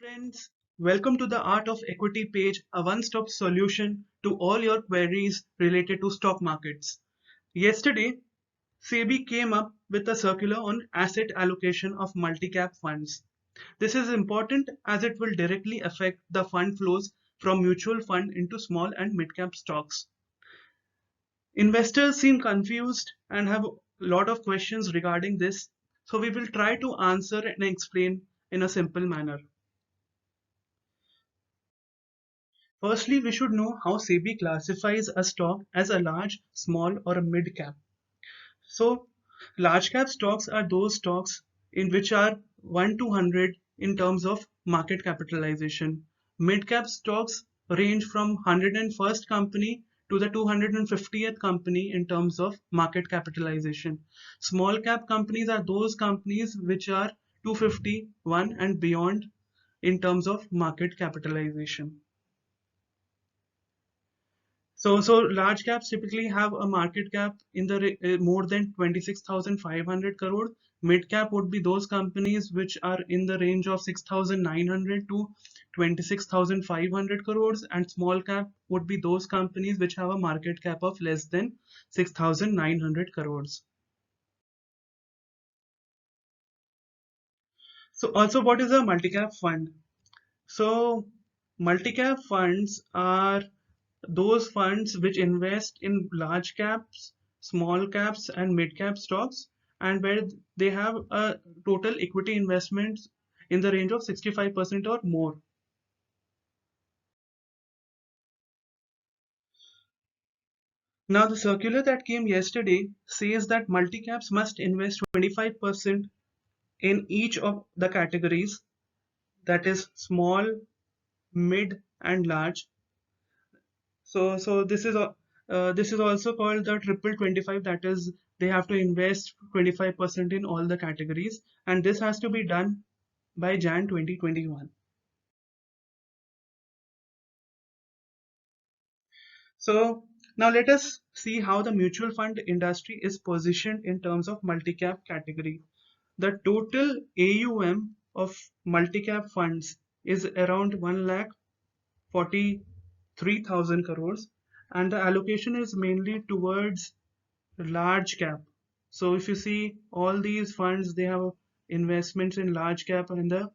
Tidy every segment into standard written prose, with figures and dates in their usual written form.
Friends, welcome to the Art of Equity page, a one-stop solution to all your queries related to stock markets. Yesterday, SEBI came up with a circular on asset allocation of multi-cap funds. This is important as it will directly affect the fund flows from mutual fund into small and mid-cap stocks. Investors seem confused and have a lot of questions regarding this, so we will try to answer and explain in a simple manner. Firstly, we should know how SEBI classifies a stock as a large, small, or a mid cap. So, large cap stocks are those stocks in which are 1 to 100 in terms of market capitalization. Mid cap stocks range from 101st company to the 250th company in terms of market capitalization. Small cap companies are those companies which are 251 and beyond in terms of market capitalization. So large caps typically have a market cap in the more than 26,500 crore. Mid cap would be those companies which are in the range of 6,900 to 26,500 crores, and small cap would be those companies which have a market cap of less than 6,900 crores. So also, what is a multi-cap fund? So multi-cap funds are those funds which invest in large caps, small caps, and mid cap stocks, and where they have a total equity investments in the range of 65% or more. Now, the circular that came yesterday says that multi caps must invest 25% in each of the categories, that is small, mid, and large. So this is also called the triple 25. That is, they have to invest 25% in all the categories, and this has to be done by Jan 2021. So now let us see how the mutual fund industry is positioned in terms of multi-cap category. The total AUM of multi-cap funds is around 1,43,000 crores, and the allocation is mainly towards large cap. So if you see all these funds, they have investments in large cap in the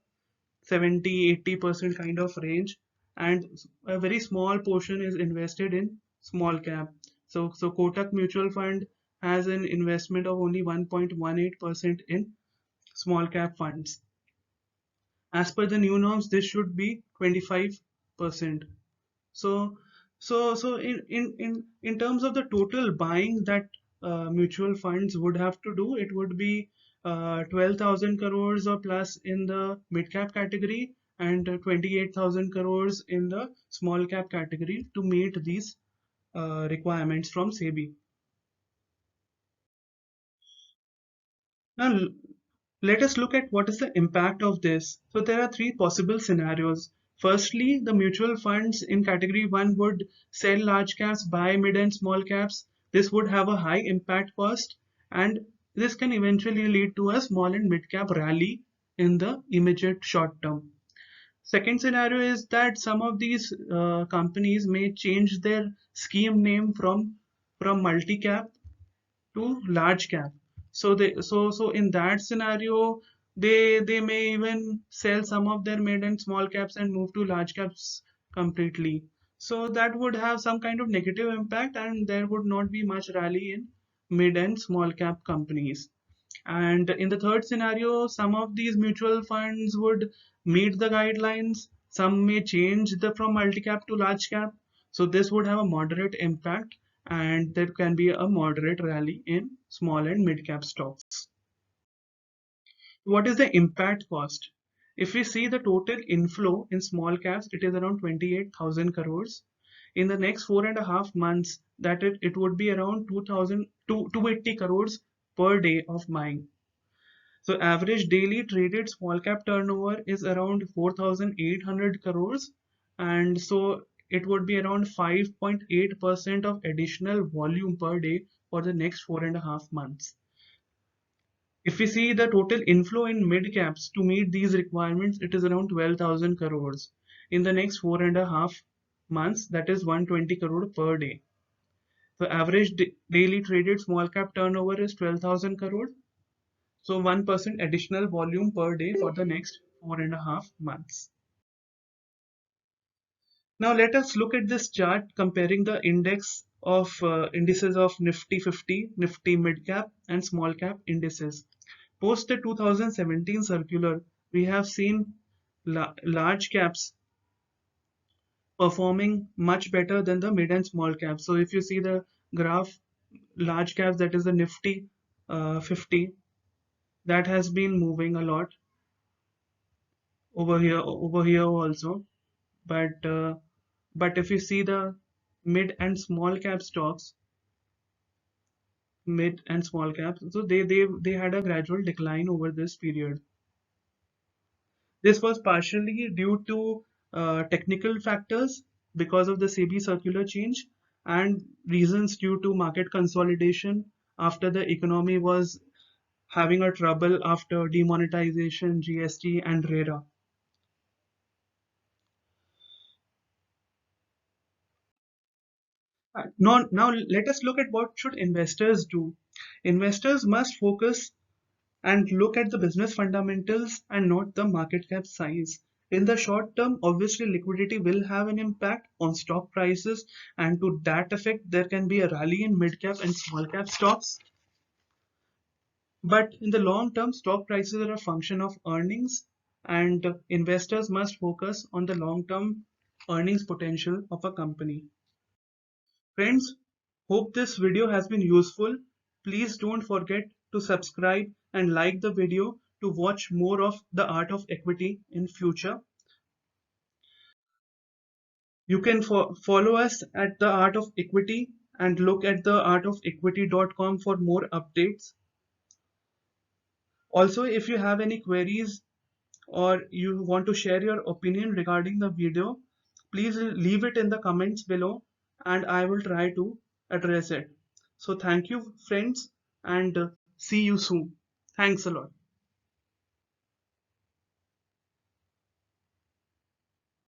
70-80% kind of range, and a very small portion is invested in small cap. So Kotak Mutual Fund has an investment of only 1.18% in small cap funds. As per the new norms, this should be 25%. So, so in terms of the total buying that mutual funds would have to do, it would be 12,000 crores or plus in the mid cap category, and 28,000 crores in the small cap category to meet these requirements from SEBI. Now, let us look at what is the impact of this. So there are three possible scenarios. Firstly, the mutual funds in category 1 would sell large caps, buy mid and small caps. This would have a high impact cost, and this can eventually lead to a small and mid cap rally in the immediate short term. Second scenario is that some of these companies may change their scheme name from multi cap to large cap. So in that scenario, they may even sell some of their mid and small caps and move to large caps completely. So that would have some kind of negative impact, and there would not be much rally in mid and small cap companies. And in the third scenario, some of these mutual funds would meet the guidelines. Some may change the from multi-cap to large cap. So this would have a moderate impact, and there can be a moderate rally in small and mid-cap stocks. What is the impact cost? If we see the total inflow in small caps, it is around 28,000 crores. In the next 4.5 months, it would be around 280 crores per day of buying. So average daily traded small cap turnover is around 4,800 crores, and so it would be around 5.8% of additional volume per day for the next 4.5 months. If we see the total inflow in mid caps to meet these requirements, it is around 12,000 crores. In the next 4.5 months, that is 120 crore per day. The average daily traded small cap turnover is 12,000 crore. So 1% additional volume per day for the next 4.5 months. Now let us look at this chart comparing the indices of Nifty 50, Nifty mid cap and small cap indices. Post the 2017 circular, we have seen large caps performing much better than the mid and small caps. So if you see the graph, large caps, that is the Nifty 50, that has been moving a lot over here also. But if you see the mid and small cap stocks, mid and small caps, so they had a gradual decline over this period. This was partially due to technical factors because of the SEBI circular change, and reasons due to market consolidation after the economy was having a trouble after demonetization, GST and RERA. Now let us look at what should investors do. Investors must focus and look at the business fundamentals and not the market cap size. In the short term, obviously liquidity will have an impact on stock prices, and to that effect, there can be a rally in mid cap and small cap stocks. But in the long term, stock prices are a function of earnings, and investors must focus on the long term earnings potential of a company. Friends, hope this video has been useful. Please don't forget to subscribe and like the video to watch more of the art of equity in future. You can follow us at the art of equity and look at the artofequity.com for more updates. Also, if you have any queries or you want to share your opinion regarding the video, please leave it in the comments below and I will try to address it. So thank you friends, and see you soon. Thanks a lot.